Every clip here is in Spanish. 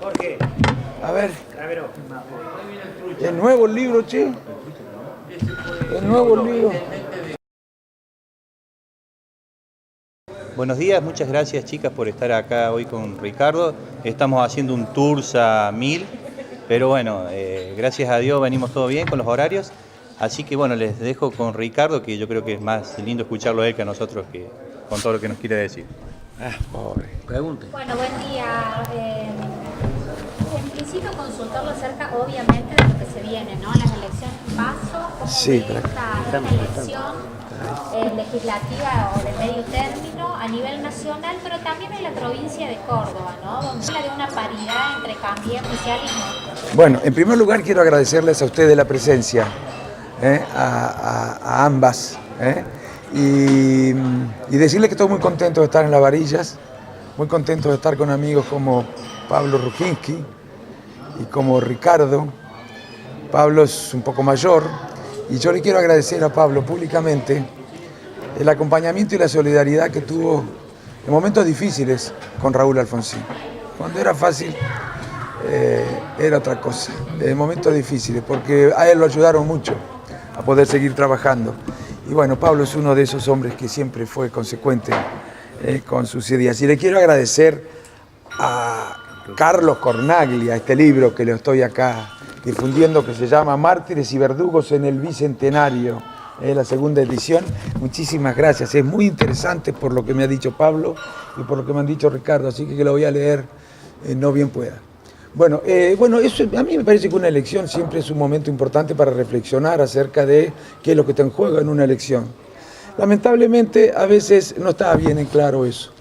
Jorge. A ver. Gravero. El nuevo libro, che. El nuevo libro. Buenos días, muchas gracias chicas por estar acá hoy con Ricardo. Estamos haciendo un Tursa 1000, pero bueno, gracias a Dios venimos todo bien con los horarios. Así que bueno, les dejo con Ricardo, que yo creo que es más lindo escucharlo a él que a nosotros, que con todo lo que nos quiere decir. Pobre. Pregunte. Bueno, buen día. En principio consultarlo acerca, obviamente, de lo que se viene, ¿no? Las elecciones paso, cómo Sí, ve esta elección legislativa o de medio término a nivel nacional, pero también en la provincia de Córdoba, ¿no? Donde habla de una paridad entre Cambiemos y Alianza. Bueno, en primer lugar quiero agradecerles a ustedes la presencia, a ambas, y decirles que estoy muy contento de estar en Las Varillas, muy contento de estar con amigos como Pablo Rujinski y como Ricardo. Pablo es un poco mayor y yo le quiero agradecer a Pablo públicamente el acompañamiento y la solidaridad que tuvo en momentos difíciles con Raúl Alfonsín. Cuando era fácil era otra cosa, en momentos difíciles, porque a él lo ayudaron mucho a poder seguir trabajando. Y bueno, Pablo es uno de esos hombres que siempre fue consecuente con sus ideas. Y le quiero agradecer a Carlos Cornaglia, este libro que le estoy acá difundiendo, que se llama Mártires y Verdugos en el Bicentenario, la segunda edición. Muchísimas gracias, es muy interesante por lo que me ha dicho Pablo y por lo que me han dicho Ricardo, así que lo voy a leer no bien pueda. Bueno, eso, a mí me parece que una elección siempre es un momento importante para reflexionar acerca de qué es lo que está en juego en una elección. Lamentablemente a veces no está bien en claro eso.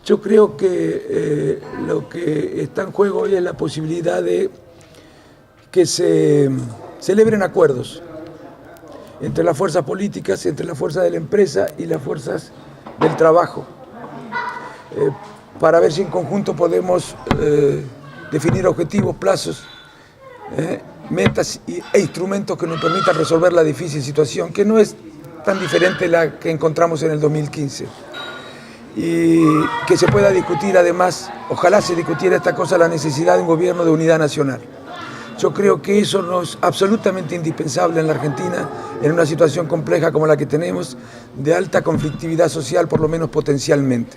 Yo creo que lo que está en juego hoy es la posibilidad de que se celebren acuerdos entre las fuerzas políticas, entre las fuerzas de la empresa y las fuerzas del trabajo, para ver si en conjunto podemos definir objetivos, plazos, metas e instrumentos que nos permitan resolver la difícil situación, que no es tan diferente a la que encontramos en el 2015. Y que se pueda discutir además, ojalá se discutiera esta cosa, la necesidad de un gobierno de unidad nacional. Yo creo que eso no es absolutamente indispensable en la Argentina, en una situación compleja como la que tenemos, de alta conflictividad social, por lo menos potencialmente.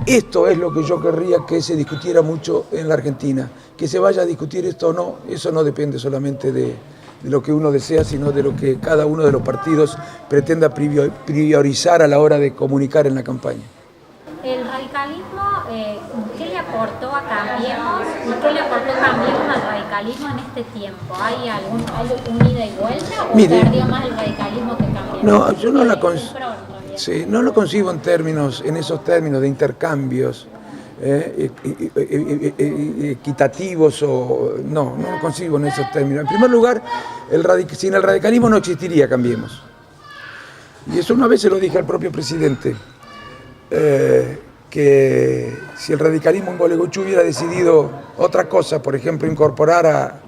Esto es lo que yo querría que se discutiera mucho en la Argentina. Que se vaya a discutir esto o no, eso no depende solamente de lo que uno desea, sino de lo que cada uno de los partidos pretenda priorizar a la hora de comunicar en la campaña. El radicalismo, ¿qué le aportó a Cambiemos y qué le aportó Cambiemos al radicalismo en este tiempo? ¿Hay algún ida y vuelta o perdió más el radicalismo que Cambiemos? No, yo no no lo concibo en esos términos de intercambios equitativos no lo concibo en esos términos. En primer lugar, sin el radicalismo no existiría Cambiemos. Y eso una vez se lo dije al propio presidente. Que si el radicalismo en Gualeguaychú hubiera decidido otra cosa, por ejemplo, incorporar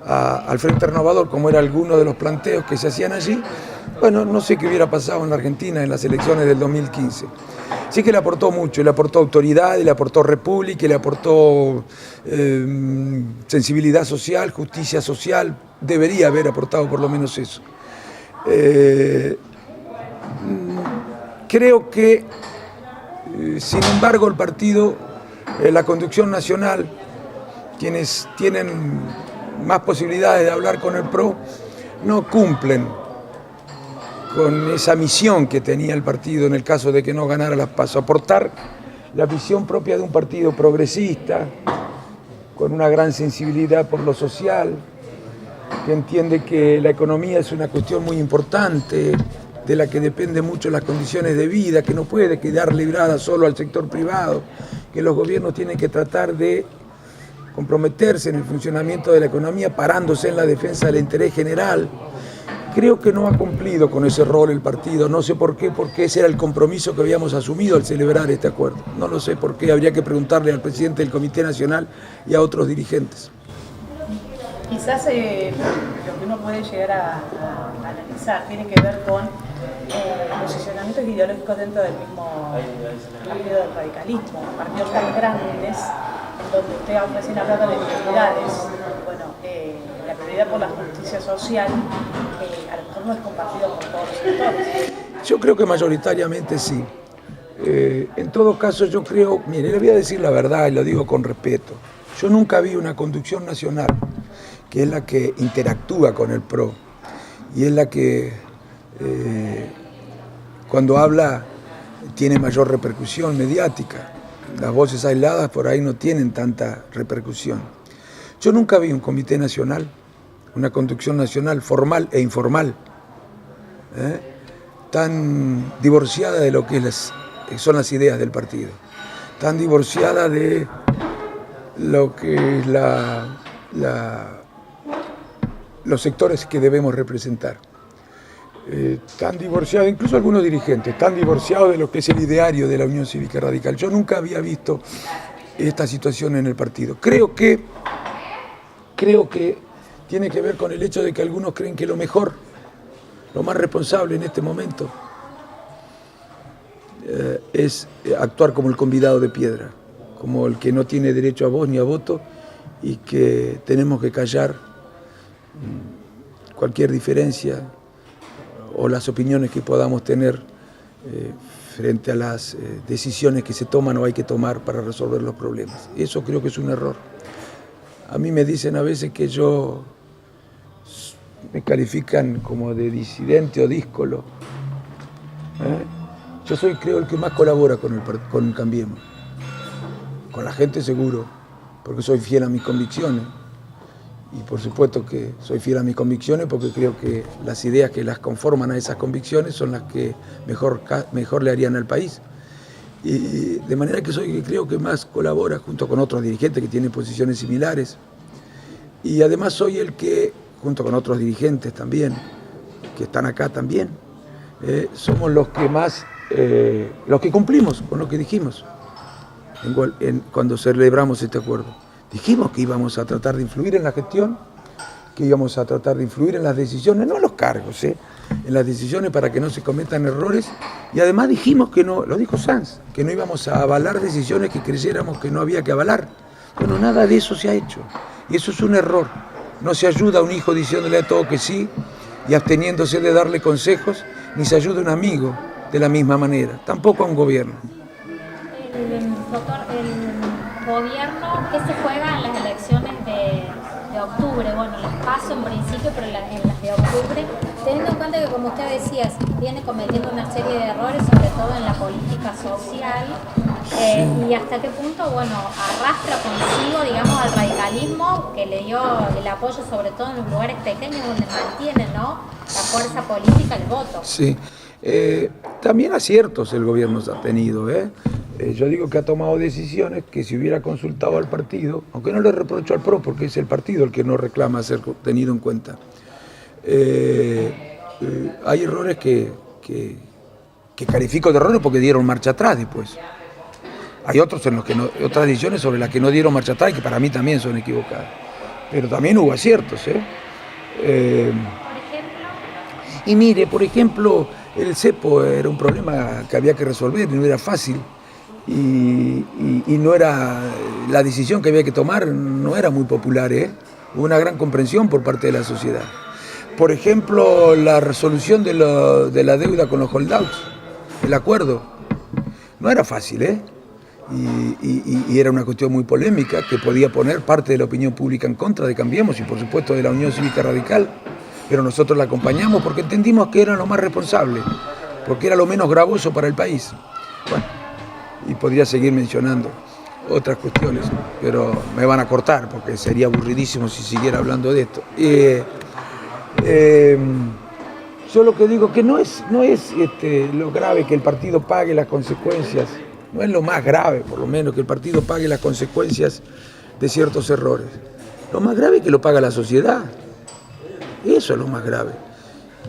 al Frente Renovador, como era alguno de los planteos que se hacían allí, bueno, no sé qué hubiera pasado en la Argentina en las elecciones del 2015. Sí que le aportó mucho, le aportó autoridad, le aportó república, le aportó sensibilidad social, justicia social, debería haber aportado por lo menos eso. Creo que sin embargo, el partido, la conducción nacional, quienes tienen más posibilidades de hablar con el PRO, no cumplen con esa misión que tenía el partido en el caso de que no ganara las PASO, aportar la visión propia de un partido progresista, con una gran sensibilidad por lo social, que entiende que la economía es una cuestión muy importante, de la que depende mucho las condiciones de vida, que no puede quedar librada solo al sector privado, que los gobiernos tienen que tratar de comprometerse en el funcionamiento de la economía, parándose en la defensa del interés general. Creo que no ha cumplido con ese rol el partido, no sé por qué, porque ese era el compromiso que habíamos asumido al celebrar este acuerdo. No lo sé por qué, habría que preguntarle al presidente del Comité Nacional y a otros dirigentes. Quizás lo que uno puede llegar a analizar tiene que ver con posicionamientos ideológicos dentro del mismo partido del radicalismo, partidos tan grandes en donde usted recién hablaba de prioridades, bueno, la prioridad por la justicia social a lo mejor no es compartido por todos los sectores. Yo creo que mayoritariamente sí. En todo caso, yo creo, mire, le voy a decir la verdad y lo digo con respeto. Yo nunca vi una conducción nacional, que es la que interactúa con el PRO, y es la que cuando habla tiene mayor repercusión mediática. Las voces aisladas por ahí no tienen tanta repercusión. Yo nunca vi un comité nacional, una conducción nacional formal e informal, tan divorciada de lo que son las ideas del partido, tan divorciada de lo que es los sectores que debemos representar. Tan divorciado, incluso algunos dirigentes, tan divorciados de lo que es el ideario de la Unión Cívica Radical. Yo nunca había visto esta situación en el partido. Creo que tiene que ver con el hecho de que algunos creen que lo mejor, lo más responsable en este momento, es actuar como el convidado de piedra, como el que no tiene derecho a voz ni a voto y que tenemos que callar cualquier diferencia o las opiniones que podamos tener frente a las decisiones que se toman o hay que tomar para resolver los problemas. Eso creo que es un error. A mí me dicen a veces que me califican como de disidente o díscolo. Yo soy, creo, el que más colabora con Cambiemos. Con la gente seguro, porque soy fiel a mis convicciones. Y por supuesto que soy fiel a mis convicciones porque creo que las ideas que las conforman a esas convicciones son las que mejor le harían al país. Y de manera que soy, creo que más colabora junto con otros dirigentes que tienen posiciones similares. Y además soy el que, junto con otros dirigentes también, que están acá también, somos los que más, los que cumplimos con lo que dijimos cuando celebramos este acuerdo. Dijimos que íbamos a tratar de influir en la gestión, que íbamos a tratar de influir en las decisiones, no en los cargos, en las decisiones para que no se cometan errores. Y además dijimos que no, lo dijo Sanz, que no íbamos a avalar decisiones que creyéramos que no había que avalar. Bueno, nada de eso se ha hecho. Y eso es un error. No se ayuda a un hijo diciéndole a todo que sí y absteniéndose de darle consejos, ni se ayuda a un amigo de la misma manera, tampoco a un gobierno. El gobierno, ¿qué se juega en las elecciones de octubre? Bueno, las paso en principio, pero en las de octubre, teniendo en cuenta que, como usted decía, viene cometiendo una serie de errores, sobre todo en la política social, y hasta qué punto, bueno, arrastra consigo, digamos, al radicalismo, que le dio el apoyo, sobre todo en los lugares pequeños donde mantiene, ¿no?, la fuerza política, el voto. Sí. También aciertos el gobierno ha tenido. Yo digo que ha tomado decisiones que si hubiera consultado al partido, aunque no le reprocho al PRO porque es el partido el que no reclama ser tenido en cuenta, hay errores que califico de errores porque dieron marcha atrás después. Hay otros en los que otras decisiones sobre las que no dieron marcha atrás y que para mí también son equivocadas. Pero también hubo aciertos. ¿Por ejemplo? Y mire, por ejemplo, el cepo era un problema que había que resolver y no era fácil. Y no era, la decisión que había que tomar no era muy popular. Hubo una gran comprensión por parte de la sociedad. Por ejemplo, la resolución de la deuda con los holdouts, el acuerdo, no era fácil, y era una cuestión muy polémica que podía poner parte de la opinión pública en contra de Cambiemos y por supuesto de la Unión Cívica Radical, pero nosotros la acompañamos porque entendimos que era lo más responsable, porque era lo menos gravoso para el país. Bueno, y podría seguir mencionando otras cuestiones, pero me van a cortar porque sería aburridísimo si siguiera hablando de esto. Yo lo que digo que no es lo grave que el partido pague las consecuencias, no es lo más grave, por lo menos, que el partido pague las consecuencias de ciertos errores. Lo más grave es que lo paga la sociedad. Eso es lo más grave.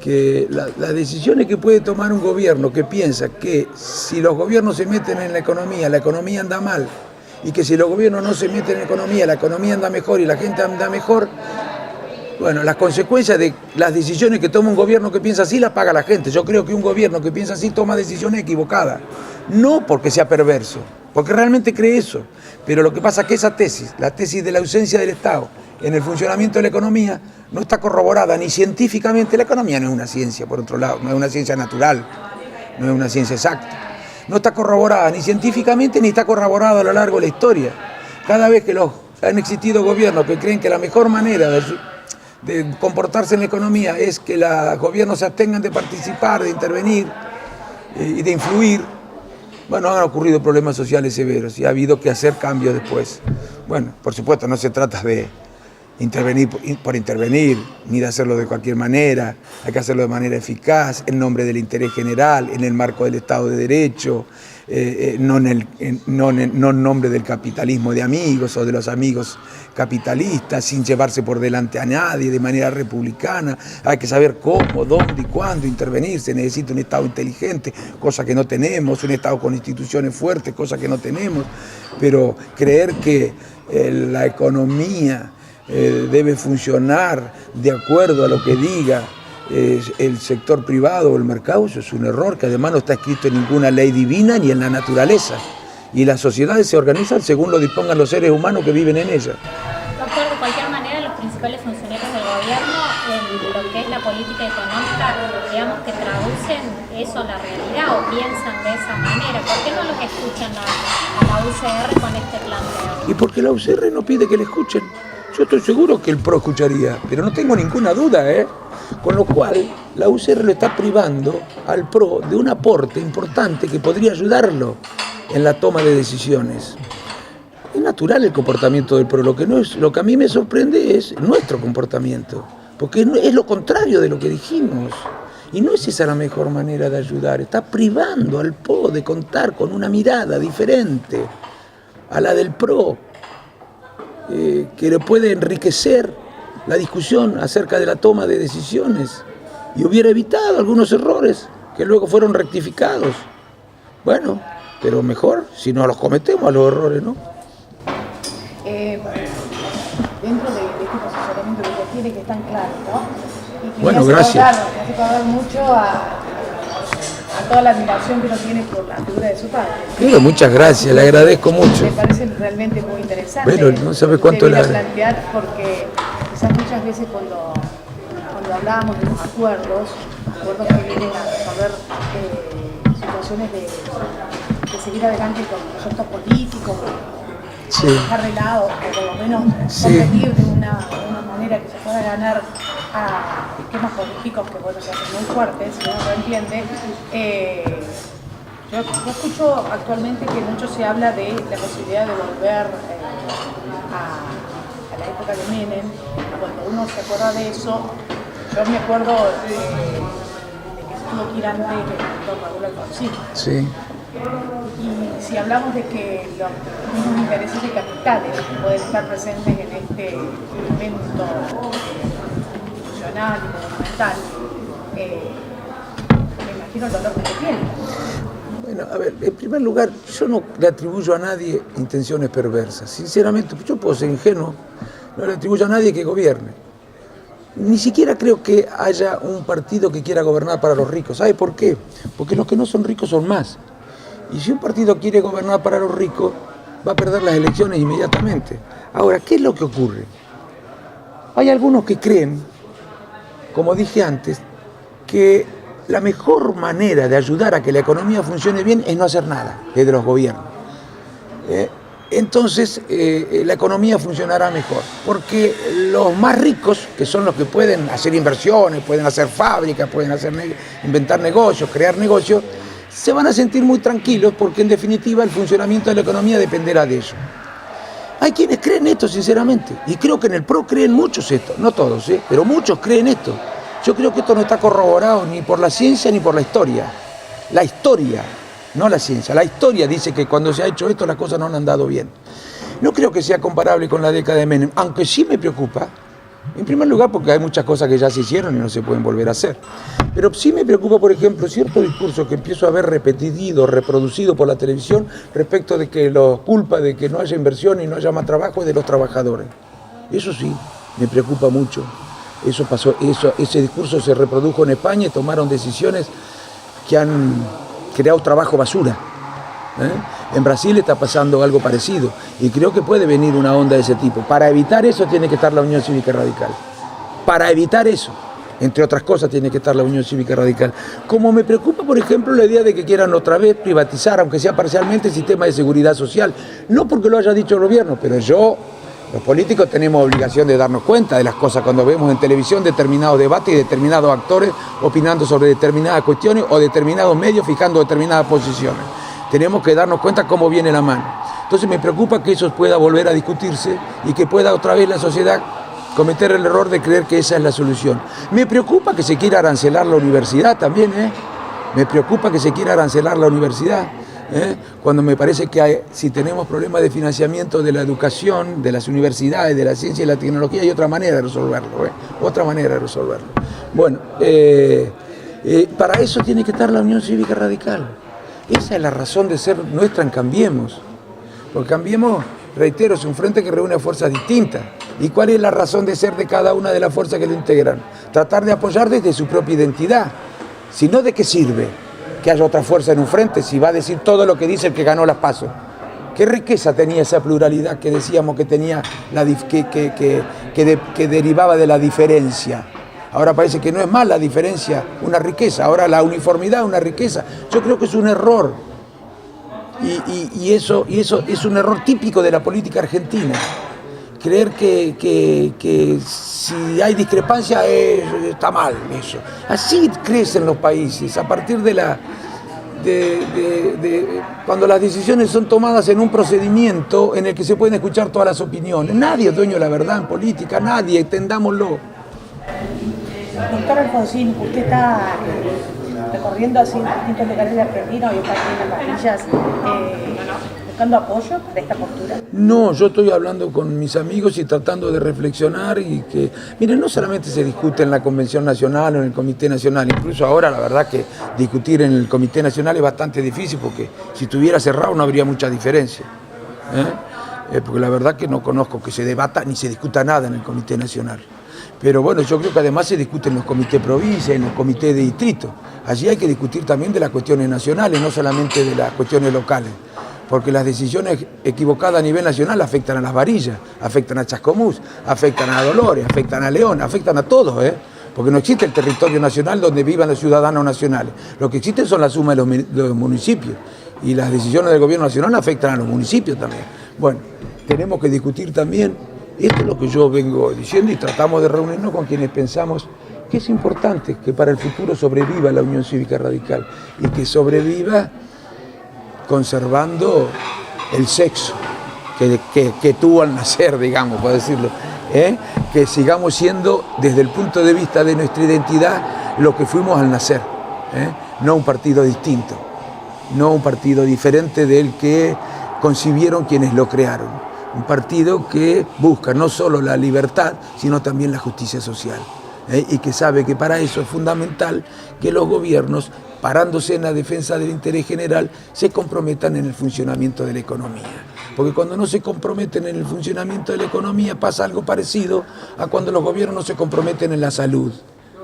Que las decisiones que puede tomar un gobierno que piensa que si los gobiernos se meten en la economía anda mal, y que si los gobiernos no se meten en la economía anda mejor y la gente anda mejor, Bueno, las consecuencias de las decisiones que toma un gobierno que piensa así las paga la gente. Yo creo que un gobierno que piensa así toma decisiones equivocadas. No porque sea perverso, porque realmente cree eso. Pero lo que pasa es que esa tesis, la tesis de la ausencia del Estado en el funcionamiento de la economía, no está corroborada ni científicamente. La economía no es una ciencia, por otro lado, no es una ciencia natural, no es una ciencia exacta. No está corroborada ni científicamente ni está corroborada a lo largo de la historia. Cada vez que han existido gobiernos que creen que la mejor manera de comportarse en la economía es que los gobiernos se abstengan de participar, de intervenir y de influir, bueno, han ocurrido problemas sociales severos y ha habido que hacer cambios después. Bueno, por supuesto, no se trata de intervenir por intervenir, ni de hacerlo de cualquier manera. Hay que hacerlo de manera eficaz, en nombre del interés general, en el marco del Estado de Derecho, no en nombre del capitalismo de amigos o de los amigos capitalistas, sin llevarse por delante a nadie, de manera republicana. Hay que saber cómo, dónde y cuándo intervenir. Se necesita un Estado inteligente, cosa que no tenemos, un Estado con instituciones fuertes, cosa que no tenemos. Pero creer que la economía debe funcionar de acuerdo a lo que diga el sector privado o el mercado, eso es un error que además no está escrito en ninguna ley divina ni en la naturaleza. Y las sociedades se organizan según lo dispongan los seres humanos que viven en ellas. Doctor, de cualquier manera, los principales funcionarios del gobierno, en lo que es la política económica, digamos que traducen eso a la realidad o piensan de esa manera. ¿Por qué no los escuchan a la UCR con este planteo? Y porque la UCR no pide que le escuchen. Yo estoy seguro que el PRO escucharía, pero no tengo ninguna duda, Con lo cual, la UCR le está privando al PRO de un aporte importante que podría ayudarlo en la toma de decisiones. Es natural el comportamiento del PRO, lo que a mí me sorprende es nuestro comportamiento, porque es lo contrario de lo que dijimos. Y no es esa la mejor manera de ayudar, está privando al PRO de contar con una mirada diferente a la del PRO, que le puede enriquecer la discusión acerca de la toma de decisiones y hubiera evitado algunos errores que luego fueron rectificados. Bueno, pero mejor si no los cometemos a los errores, ¿no? Dentro de este posicionamiento que usted tiene, que es tan claro, ¿no? Y que bueno, me hace gracias. Mucho a toda la admiración que uno tiene por la figura de su padre. Pero muchas gracias, le agradezco mucho. Me parece realmente muy interesante. Pero no sabe cuánto le plantear, porque quizás muchas veces cuando hablábamos de los acuerdos que vienen a resolver situaciones de seguir adelante con proyectos políticos, sí, dejar de lado, o por lo menos competir de una manera que se pueda ganar a esquemas políticos que se hacen muy fuertes, si uno lo entiende. Yo escucho actualmente que mucho se habla de la posibilidad de volver a la época de Menem. Cuando uno se acuerda de eso, yo me acuerdo de que estuvo aquí antes que el doctor Raúl Alfonsín. Sí. Y si hablamos de que los mismos intereses de capitales pueden estar presentes en este evento institucional y gubernamental, me imagino el dolor que se tiene. Bueno, a ver, en primer lugar, yo no le atribuyo a nadie intenciones perversas. Sinceramente, yo puedo ser ingenuo, no le atribuyo a nadie que gobierne. Ni siquiera creo que haya un partido que quiera gobernar para los ricos. ¿Sabe por qué? Porque los que no son ricos son más. Y si un partido quiere gobernar para los ricos, va a perder las elecciones inmediatamente. Ahora, ¿qué es lo que ocurre? Hay algunos que creen, como dije antes, que la mejor manera de ayudar a que la economía funcione bien es no hacer nada desde los gobiernos. Entonces, la economía funcionará mejor, porque los más ricos, que son los que pueden hacer inversiones, pueden hacer fábricas, pueden inventar negocios, crear negocios, se van a sentir muy tranquilos porque en definitiva el funcionamiento de la economía dependerá de eso. Hay quienes creen esto sinceramente y creo que en el PRO creen muchos esto, no todos, pero muchos creen esto. Yo creo que esto no está corroborado ni por la ciencia ni por la historia. La historia, no la ciencia, la historia dice que cuando se ha hecho esto las cosas no han andado bien. No creo que sea comparable con la década de Menem, aunque sí me preocupa. En primer lugar porque hay muchas cosas que ya se hicieron y no se pueden volver a hacer. Pero sí me preocupa, por ejemplo, cierto discurso que empiezo a ver repetido, reproducido por la televisión respecto de que la culpa de que no haya inversión y no haya más trabajo es de los trabajadores. Eso sí, me preocupa mucho. Eso pasó, ese discurso se reprodujo en España y tomaron decisiones que han creado trabajo basura. En Brasil está pasando algo parecido y creo que puede venir una onda de ese tipo. Para evitar eso tiene que estar la Unión Cívica Radical. Para evitar eso, entre otras cosas, tiene que estar la Unión Cívica Radical. Como me preocupa, por ejemplo, la idea de que quieran otra vez privatizar, aunque sea parcialmente, el sistema de seguridad social. No porque lo haya dicho el gobierno, pero los políticos tenemos obligación de darnos cuenta de las cosas cuando vemos en televisión determinados debates y determinados actores opinando sobre determinadas cuestiones o determinados medios fijando determinadas posiciones. Tenemos que darnos cuenta cómo viene la mano. Entonces me preocupa que eso pueda volver a discutirse y que pueda otra vez la sociedad cometer el error de creer que esa es la solución. Me preocupa que se quiera arancelar la universidad también, Me preocupa que se quiera arancelar la universidad, cuando me parece que si tenemos problemas de financiamiento de la educación, de las universidades, de la ciencia y la tecnología, hay otra manera de resolverlo, Otra manera de resolverlo. Bueno, para eso tiene que estar la Unión Cívica Radical. Esa es la razón de ser nuestra en Cambiemos. Porque Cambiemos, reitero, es un frente que reúne fuerzas distintas. ¿Y cuál es la razón de ser de cada una de las fuerzas que lo integran? Tratar de apoyar desde su propia identidad. Si no, ¿de qué sirve que haya otra fuerza en un frente si va a decir todo lo que dice el que ganó las PASO? ¿Qué riqueza tenía esa pluralidad que decíamos que tenía, que derivaba de la diferencia? Ahora parece que no es más la diferencia una riqueza, ahora la uniformidad una riqueza. Yo creo que es un error. Y eso es un error típico de la política argentina. Creer que si hay discrepancia está mal eso. Así crecen los países, a partir de cuando las decisiones son tomadas en un procedimiento en el que se pueden escuchar todas las opiniones. Nadie es dueño de la verdad en política, nadie, entendámoslo. Doctor Alfonsín, usted está recorriendo así distintos lugares de Argentina, hoy está aquí en las varillas, buscando apoyo para esta postura. No, yo estoy hablando con mis amigos y tratando de reflexionar y que, miren, no solamente se discute en la Convención Nacional o en el Comité Nacional, incluso ahora la verdad que discutir en el Comité Nacional es bastante difícil porque si estuviera cerrado no habría mucha diferencia. Porque la verdad que no conozco que se debata ni se discuta nada en el Comité Nacional. Pero bueno, yo creo que además se discute en los comités provincia, en los comités de distrito. Allí hay que discutir también de las cuestiones nacionales, no solamente de las cuestiones locales. Porque las decisiones equivocadas a nivel nacional afectan a las Varillas, afectan a Chascomús, afectan a Dolores, afectan a León, afectan a todos, Porque no existe el territorio nacional donde vivan los ciudadanos nacionales. Lo que existe son la suma de los municipios. Y las decisiones del gobierno nacional afectan a los municipios también. Bueno, tenemos que discutir también. Esto es lo que yo vengo diciendo y tratamos de reunirnos con quienes pensamos que es importante que para el futuro sobreviva la Unión Cívica Radical y que conservando el sexo que tuvo al nacer, digamos, por decirlo, que sigamos siendo desde el punto de vista de nuestra identidad lo que fuimos al nacer, no un partido distinto, no un partido diferente del que concibieron quienes lo crearon. Un partido que busca no solo la libertad, sino también la justicia social. Y que sabe que para eso es fundamental que los gobiernos, parándose en la defensa del interés general, se comprometan en el funcionamiento de la economía. Porque cuando no se comprometen en el funcionamiento de la economía pasa algo parecido a cuando los gobiernos no se comprometen en la salud.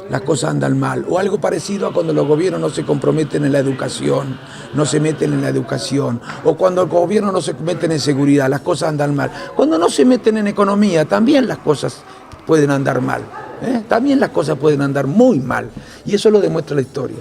Las cosas andan mal, o algo parecido a cuando los gobiernos no se comprometen en la educación, no se meten en la educación, o cuando los gobiernos no se meten en seguridad, las cosas andan mal. Cuando no se meten en economía, también las cosas pueden andar mal, también las cosas pueden andar muy mal, y eso lo demuestra la historia.